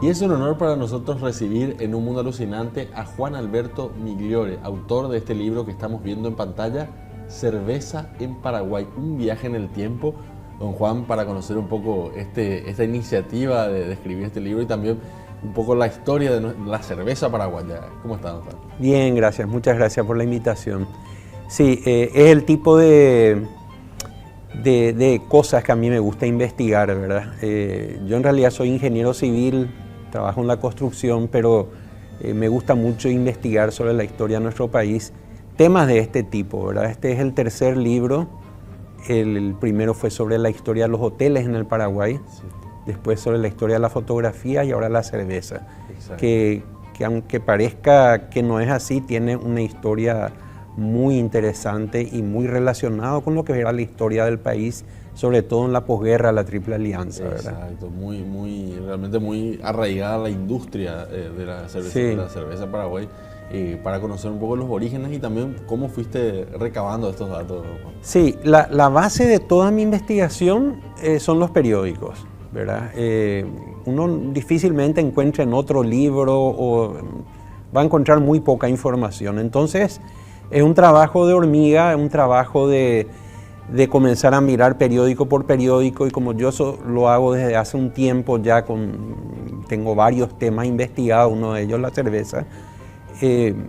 Y es un honor para nosotros recibir en Un Mundo Alucinante a Juan Alberto Migliore, autor de este libro que estamos viendo en pantalla, Cerveza en Paraguay, un viaje en el tiempo. Don Juan, para conocer un poco esta iniciativa de escribir este libro y también un poco la historia de la cerveza paraguaya. ¿Cómo está, don Juan? Bien, gracias. Muchas gracias por la invitación. Sí, es el tipo de cosas que a mí me gusta investigar, ¿verdad? Yo en realidad soy ingeniero civil, trabajo en la construcción, pero me gusta mucho investigar sobre la historia de nuestro país. Temas de este tipo, ¿verdad? Este es el tercer libro. El primero fue sobre la historia de los hoteles en el Paraguay, sí. Después sobre la historia de la fotografía y ahora la cerveza, que aunque parezca que no es así, tiene una historia muy interesante y muy relacionada con lo que era la historia del país, sobre todo en la posguerra, la Triple Alianza, ¿verdad? Exacto, realmente muy arraigada la industria de la cerveza, sí. De la cerveza Paraguay. Para conocer un poco los orígenes y también cómo fuiste recabando estos datos. Sí, la base de toda mi investigación son los periódicos, ¿verdad? Uno difícilmente encuentra en otro libro o va a encontrar muy poca información. Entonces, es un trabajo de hormiga, es un trabajo de comenzar a mirar periódico por periódico, y como yo eso lo hago desde hace un tiempo ya, tengo varios temas investigados, uno de ellos la cerveza.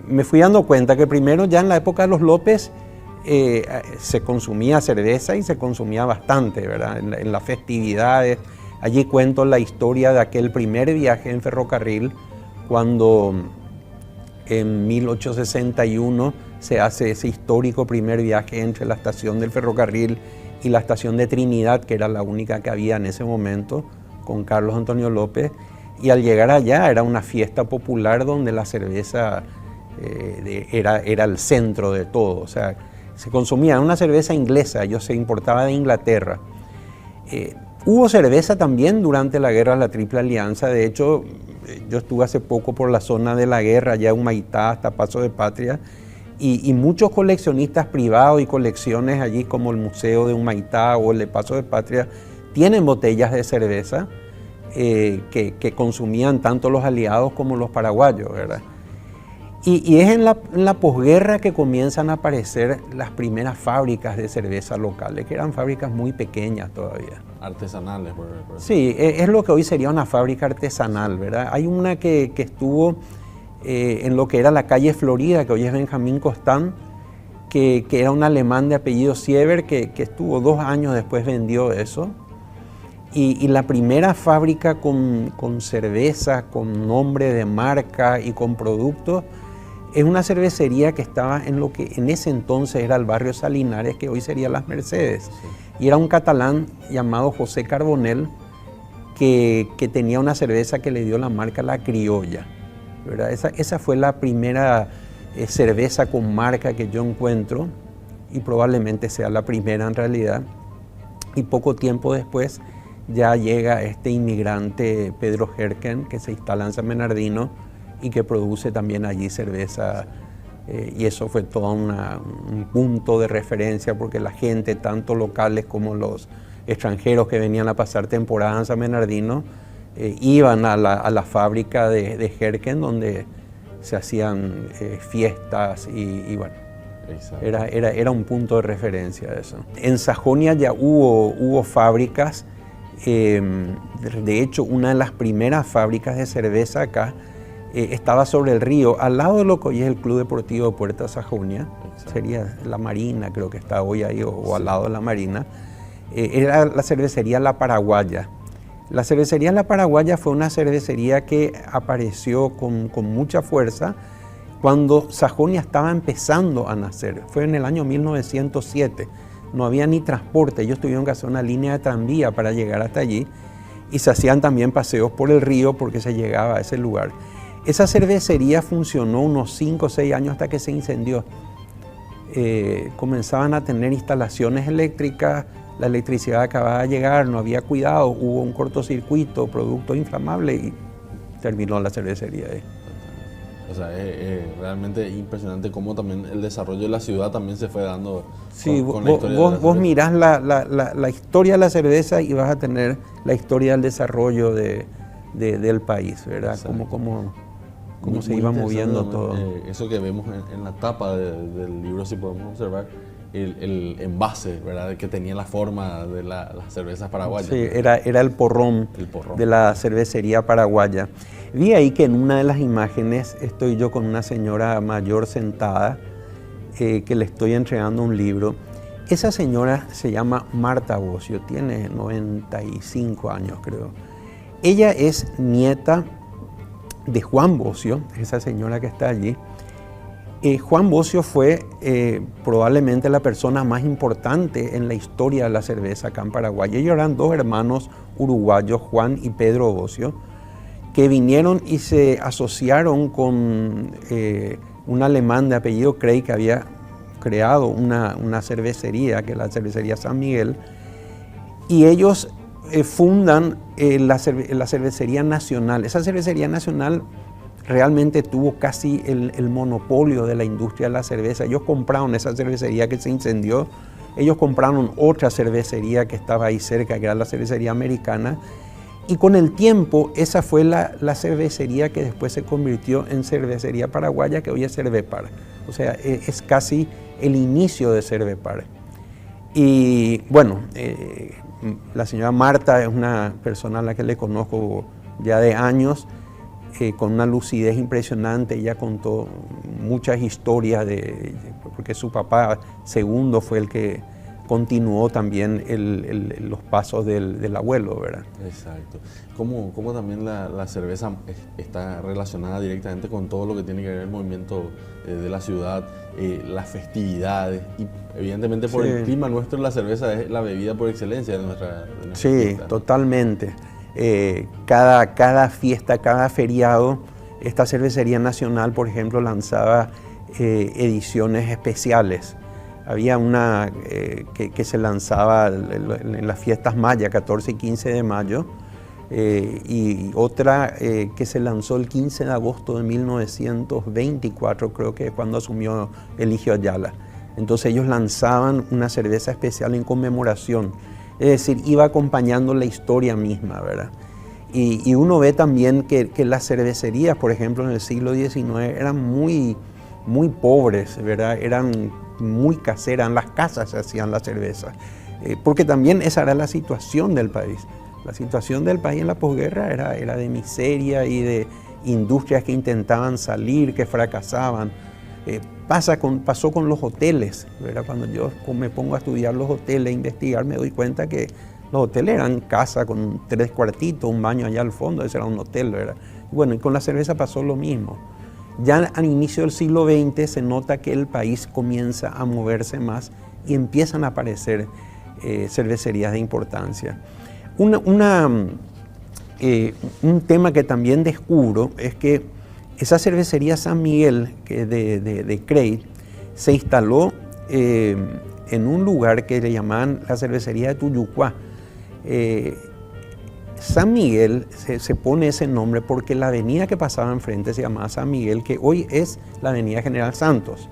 Me fui dando cuenta que primero ya en la época de los López se consumía cerveza y se consumía bastante, ¿verdad? En las festividades. Allí cuento la historia de aquel primer viaje en ferrocarril, cuando en 1861 se hace ese histórico primer viaje entre la estación del ferrocarril y la estación de Trinidad, que era la única que había en ese momento, con Carlos Antonio López. Y al llegar allá era una fiesta popular donde la cerveza era el centro de todo. O sea, se consumía una cerveza inglesa, se importaba de Inglaterra. Hubo cerveza también durante la guerra de la Triple Alianza. De hecho, yo estuve hace poco por la zona de la guerra, allá en Humaitá hasta Paso de Patria, y muchos coleccionistas privados y colecciones allí como el Museo de Humaitá o el de Paso de Patria tienen botellas de cerveza que consumían tanto los aliados como los paraguayos, ¿verdad? Y es en la posguerra que comienzan a aparecer las primeras fábricas de cerveza locales, que eran fábricas muy pequeñas todavía. Artesanales, por ejemplo. Sí, es lo que hoy sería una fábrica artesanal, ¿verdad? Hay una que estuvo en lo que era la calle Florida, que hoy es Benjamín Costán, que era un alemán de apellido Sieber, que estuvo 2 años después vendió eso. Y la primera fábrica con cerveza, con nombre de marca y con productos, es una cervecería que estaba en lo que en ese entonces era el barrio Salinares, que hoy sería Las Mercedes. Sí. Y era un catalán llamado José Carbonell que tenía una cerveza que le dio la marca La Criolla, ¿verdad? Esa fue la primera cerveza con marca que yo encuentro, y probablemente sea la primera en realidad. Y poco tiempo después ya llega este inmigrante Pedro Herken, que se instala en San Bernardino y que produce también allí cerveza, y eso fue todo un punto de referencia, porque la gente, tanto locales como los extranjeros que venían a pasar temporada en San Bernardino, iban a la fábrica de Herken, donde se hacían fiestas y bueno, era un punto de referencia eso. En Sajonia ya hubo fábricas. De hecho, una de las primeras fábricas de cerveza acá estaba sobre el río, al lado de lo que hoy es el Club Deportivo de Puerto Sajonia. Exacto. Sería la Marina, creo que está hoy ahí, o sí, al lado de la Marina. Era la cervecería La Paraguaya. La cervecería La Paraguaya fue una cervecería que apareció con mucha fuerza cuando Sajonia estaba empezando a nacer. Fue en el año 1907. No había ni transporte, ellos tuvieron que hacer una línea de tranvía para llegar hasta allí, y se hacían también paseos por el río porque se llegaba a ese lugar. Esa cervecería funcionó unos 5 o 6 años hasta que se incendió. Comenzaban a tener instalaciones eléctricas, la electricidad acababa de llegar, no había cuidado, hubo un cortocircuito, producto inflamable, y terminó la cervecería ahí. O sea, es realmente impresionante cómo también el desarrollo de la ciudad también se fue dando. Sí, con la historia vos mirás la historia de la cerveza y vas a tener la historia del desarrollo de del país, ¿verdad? Cómo se iba moviendo todo. Eso que vemos en la tapa del libro, si podemos observar, el envase, ¿verdad? Que tenía la forma de las cervezas paraguayas. Sí, era el porrón de la cervecería paraguaya. Vi ahí que en una de las imágenes estoy yo con una señora mayor sentada que le estoy entregando un libro. Esa señora se llama Marta Bocio, tiene 95 años creo. Ella es nieta de Juan Bocio, esa señora que está allí. Juan Bocio fue probablemente la persona más importante en la historia de la cerveza acá en Paraguay. Ellos eran dos hermanos uruguayos, Juan y Pedro Bocio, que vinieron y se asociaron con un alemán de apellido Krey que había creado una cervecería, que es la cervecería San Miguel, y ellos fundan la cervecería nacional. Esa cervecería nacional realmente tuvo casi el monopolio de la industria de la cerveza. Ellos compraron esa cervecería que se incendió, ellos compraron otra cervecería que estaba ahí cerca, que era la cervecería americana, y con el tiempo esa fue la cervecería que después se convirtió en cervecería paraguaya, que hoy es Cervepar. O sea, es casi el inicio de Cervepar. Y bueno, la señora Marta es una persona a la que le conozco ya de años, con una lucidez impresionante. Ella contó muchas historias, porque su papá segundo fue el que continuó también los pasos del abuelo, ¿verdad? Exacto. ¿Cómo también la cerveza está relacionada directamente con todo lo que tiene que ver el movimiento de la ciudad, las festividades? Y evidentemente por el clima nuestro, la cerveza es la bebida por excelencia de nuestra sí, fiesta, ¿no? Totalmente. Cada fiesta, cada feriado, esta cervecería nacional, por ejemplo, lanzaba ediciones especiales. Había una que se lanzaba en las fiestas mayas, 14 y 15 de mayo, y otra que se lanzó el 15 de agosto de 1924, creo que es cuando asumió Eligio Ayala. Entonces ellos lanzaban una cerveza especial en conmemoración, es decir, iba acompañando la historia misma, ¿verdad? Y uno ve también que las cervecerías, por ejemplo, en el siglo XIX eran muy pobres, ¿verdad? Eran muy caseras, en las casas se hacían la cerveza, porque también esa era la situación del país. La situación del país en la posguerra era de miseria y de industrias que intentaban salir, que fracasaban. Pasó con los hoteles, ¿verdad? Cuando yo me pongo a estudiar los hoteles, a investigar, me doy cuenta que los hoteles eran casas con 3 cuartitos, un baño allá al fondo, ese era un hotel, ¿verdad? Bueno, y con la cerveza pasó lo mismo. Ya al inicio del siglo XX se nota que el país comienza a moverse más y empiezan a aparecer cervecerías de importancia. Un tema que también descubro es que esa cervecería San Miguel de Krey se instaló en un lugar que le llamaban la cervecería de Tuyucuá. San Miguel se pone ese nombre porque la avenida que pasaba enfrente se llamaba San Miguel, que hoy es la avenida General Santos.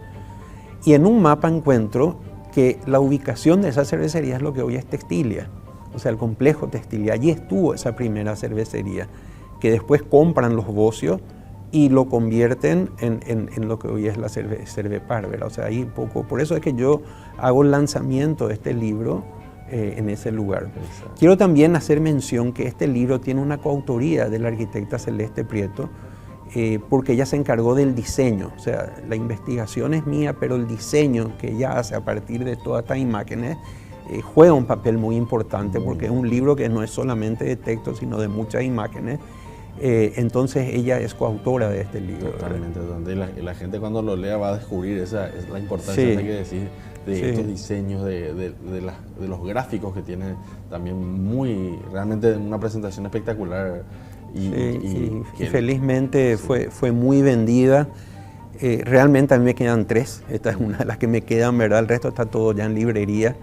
Y en un mapa encuentro que la ubicación de esa cervecería es lo que hoy es Textilia, o sea, el complejo Textilia. Allí estuvo esa primera cervecería, que después compran los Bocio y lo convierten en lo que hoy es la Cervepar, ¿verdad? O sea, ahí un poco, por eso es que yo hago el lanzamiento de este libro en ese lugar. Exacto. Quiero también hacer mención que este libro tiene una coautoría de la arquitecta Celeste Prieto, porque ella se encargó del diseño. O sea, la investigación es mía, pero el diseño que ella hace a partir de todas estas imágenes juega un papel muy importante, porque es un libro que no es solamente de texto, sino de muchas imágenes. Entonces ella es coautora de este libro. Totalmente. Y la gente cuando lo lea va a descubrir es la importancia de que decir de estos diseños, de los gráficos que tiene también realmente una presentación espectacular. Y felizmente fue muy vendida. Realmente a mí me quedan 3, esta es una de las que me quedan, ¿verdad? El resto está todo ya en librería,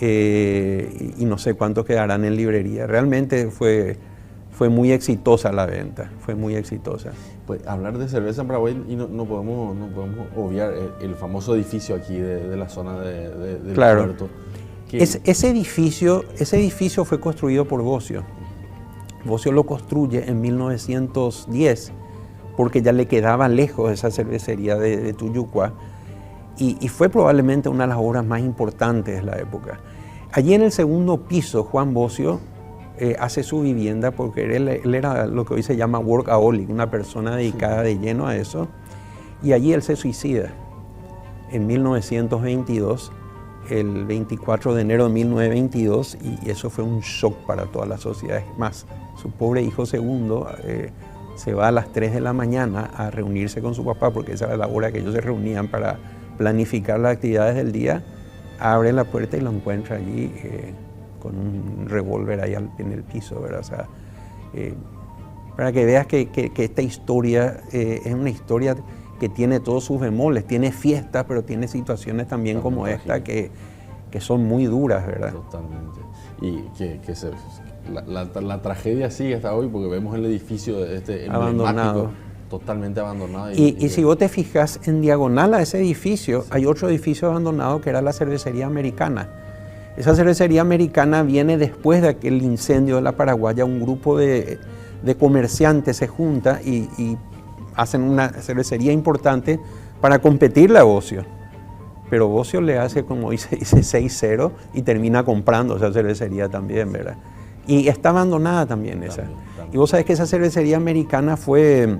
y no sé cuántos quedarán en librería. Realmente fue muy exitosa la venta, fue muy exitosa. Pues hablar de cerveza en Paraguay y no podemos obviar el famoso edificio aquí de la zona del puerto. Ese edificio fue construido por Bocio. Bocio lo construye en 1910 porque ya le quedaba lejos esa cervecería de Tuyucua y fue probablemente una de las obras más importantes de la época. Allí en el segundo piso, Juan Bocio hace su vivienda porque él era lo que hoy se llama workaholic, una persona dedicada de lleno a eso, y allí él se suicida en 1922, el 24 de enero de 1922, y eso fue un shock para toda la sociedad. Es más, su pobre hijo segundo se va a las 3 de la mañana a reunirse con su papá, porque esa era la hora que ellos se reunían para planificar las actividades del día, abre la puerta y lo encuentra allí con un revólver ahí en el piso, ¿verdad? O sea, para que veas que esta historia es una historia que tiene todos sus bemoles, tiene fiestas, pero tiene situaciones también como esta que son muy duras, ¿verdad? Totalmente. Y la tragedia sigue hasta hoy porque vemos el edificio abandonado, totalmente abandonado. Y si vos te fijas, en diagonal a ese edificio hay otro edificio abandonado que era la cervecería americana. Esa cervecería americana viene después de aquel incendio de la Paraguaya. Un grupo de comerciantes se junta y hacen una cervecería importante para competirle a Bocio. Pero Bocio le hace, como dice 6-0 y termina comprando esa cervecería también, ¿verdad? Y está abandonada también esa. También. Y vos sabés que esa cervecería americana fue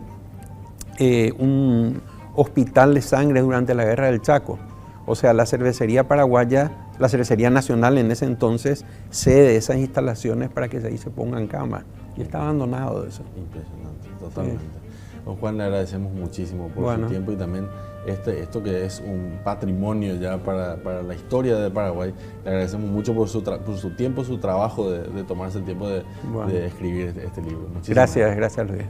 un hospital de sangre durante la Guerra del Chaco. O sea, la cervecería paraguaya, la cervecería nacional en ese entonces, cede esas instalaciones para que ahí se pongan camas. Y está abandonado eso. Impresionante, totalmente. Sí. Don Juan, le agradecemos muchísimo por su tiempo y también esto que es un patrimonio ya para la historia de Paraguay. Le agradecemos mucho por su tiempo, su trabajo de tomarse el tiempo de escribir este libro. Muchísimas gracias Luis.